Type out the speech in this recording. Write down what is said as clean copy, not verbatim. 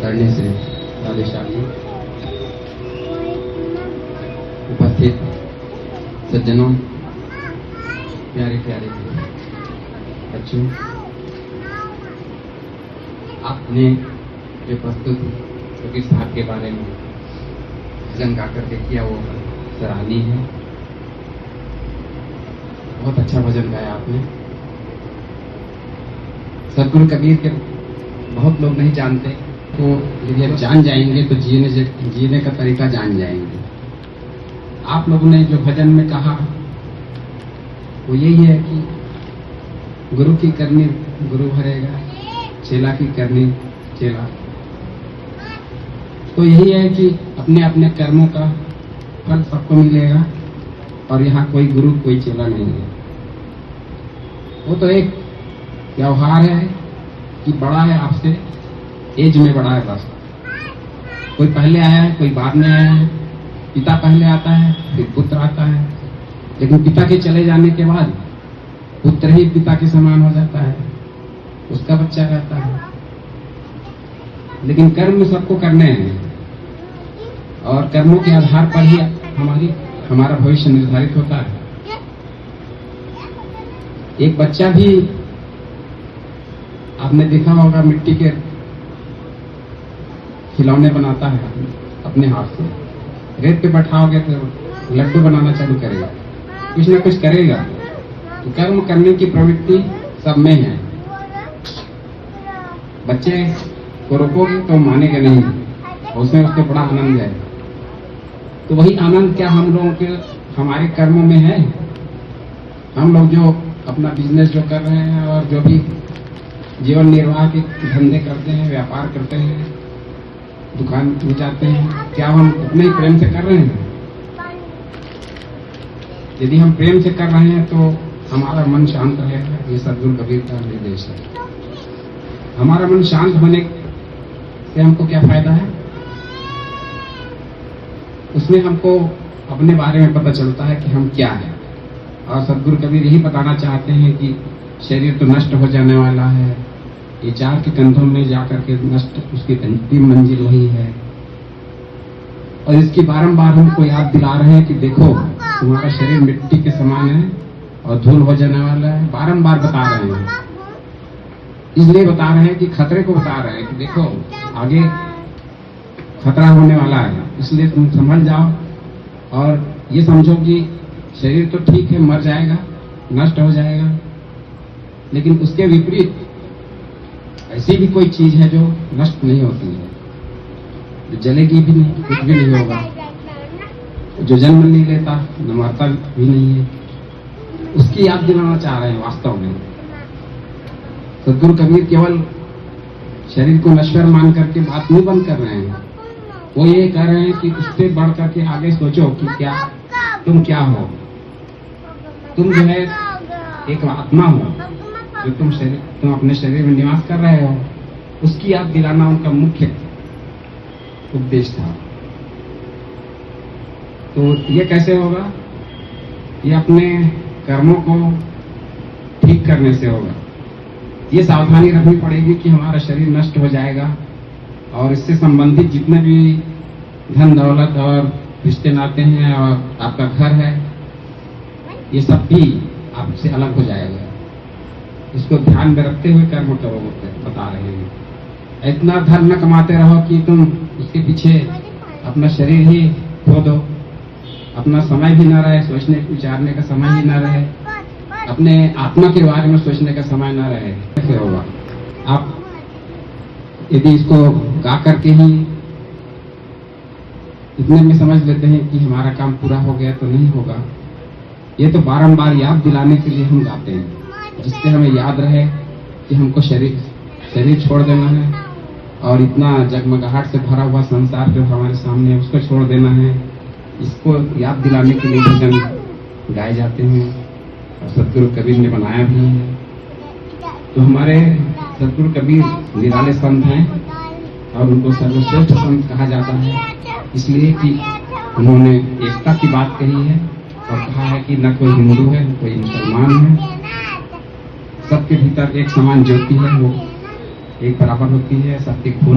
करने से राधेश्याम उपस्थित सज्जनों, प्यारे प्यारे बच्चों, आपने जो प्रस्तुत कबीर साहब के बारे में भजन गा करके किया वो सराहनीय है। बहुत अच्छा भजन गाया आपने। सदगुरु कबीर के बहुत लोग नहीं जानते, तो यदि आप जान जाएंगे तो जीने का तरीका जान जाएंगे। आप लोगों ने जो भजन में कहा वो यही है कि गुरु की करनी गुरु भरेगा, चेला की करनी चेला। तो यही है कि अपने अपने कर्मों का फल सबको मिलेगा और यहाँ कोई गुरु कोई चेला नहीं है। वो तो एक व्यवहार है कि बड़ा है आपसे, एज में बड़ा है बस। कोई पहले आया है, कोई बाद में आया है। पिता पहले आता है, फिर पुत्र आता है, लेकिन पिता के चले जाने के बाद पुत्र ही पिता के समान हो जाता है, उसका बच्चा रहता है। लेकिन कर्म सबको करने हैं और कर्मों के आधार पर ही हमारा भविष्य निर्धारित होता है। एक बच्चा भी आपने देखा होगा मिट्टी के खिलौने बनाता है अपने हाथ से। रेत पे बैठाओगे तो लड्डू बनाना चालू करेगा, कुछ ना कुछ करेगा। तो कर्म करने की प्रवृत्ति सब में है। बच्चे को रोकोगे तो मानेगा नहीं, उसमें उसको बड़ा आनंद है। तो वही आनंद क्या हम लोगों के हमारे कर्मों में है? हम लोग जो अपना बिजनेस जो कर रहे हैं और जो भी जीवन निर्वाह के धंधे करते हैं, व्यापार करते हैं, दुकान में जाते हैं, क्या हम उतने ही प्रेम से कर रहे हैं? यदि हम प्रेम से कर रहे हैं तो हमारा मन शांत रहेगा। ये सदगुरु कबीर का निर्देश है। हमारा मन शांत होने से हमको क्या फायदा है? उसमें हमको अपने बारे में पता चलता है कि हम क्या हैं। और सदगुरु कबीर यही बताना चाहते हैं कि शरीर तो नष्ट हो जाने वाला है, ये चार के कंधों में जाकर के नष्ट, उसकी अंतिम मंजिल वही है। और इसकी बारंबार हमको याद दिला रहे हैं कि देखो तुम्हारा शरीर मिट्टी के समान है और धूल हो जाने वाला है। बारंबार बता रहे हैं, इसलिए बता रहे हैं कि खतरे को बता रहे हैं कि देखो आगे खतरा होने वाला है, इसलिए तुम संभल जाओ। और ये समझो कि शरीर तो ठीक है, मर जाएगा, नष्ट हो जाएगा, लेकिन उसके विपरीत ऐसी भी कोई चीज है जो नष्ट नहीं होती है, जो जलेगी भी नहीं, कुछ भी नहीं होगा, जो जन्म नहीं लेता, न मरता भी नहीं है। उसकी याद दिलाना चाह रहे हैं। वास्तव में सदगुरु कबीर केवल शरीर को नश्वर मान करके बात नहीं बंद कर रहे हैं, वो ये कह रहे हैं कि उससे बढ़ करके आगे सोचो कि क्या तुम क्या हो। तुम जो है एक आत्मा हो, जो तुम अपने शरीर में निवास कर रहे हो, उसकी याद दिलाना उनका मुख्य उपदेश था। तो ये कैसे होगा? ये अपने कर्मों को ठीक करने से होगा। ये सावधानी रखनी पड़ेगी कि हमारा शरीर नष्ट हो जाएगा और इससे संबंधित जितने भी धन दौलत और रिश्ते नाते हैं और आपका घर है, ये सब भी आपसे अलग हो जाएगा। इसको ध्यान में रखते हुए कर्म करो, बता रहे हैं। इतना धन न कमाते रहो कि तुम उसके पीछे अपना शरीर ही खो दो, अपना समय भी न रहे, सोचने विचारने का समय ही न रहे, अपने आत्मा के बारे में सोचने का समय न रहे। कैसे होगा? आप यदि इसको गा करके ही इतने में समझ लेते हैं कि हमारा काम पूरा हो गया, तो नहीं होगा। ये तो बारंबार याद दिलाने के लिए हम गाते हैं, जिससे हमें याद रहे कि हमको शरीर छोड़ देना है और इतना जगमगाहट से भरा हुआ संसार जो हमारे सामने है उसको छोड़ देना है। इसको याद दिलाने के लिए भजन गाए जाते हैं और सदगुरु कबीर ने बनाया भी है। तो हमारे सदगुरु कबीर निराले संत हैं और उनको सर्वश्रेष्ठ संत कहा जाता है, इसलिए कि उन्होंने एकता की बात कही है और कहा है कि न कोई हिंदू है न कोई मुसलमान है, सबके भीतर एक समान ज्योति है, वो एक बराबर होती है, सबके खून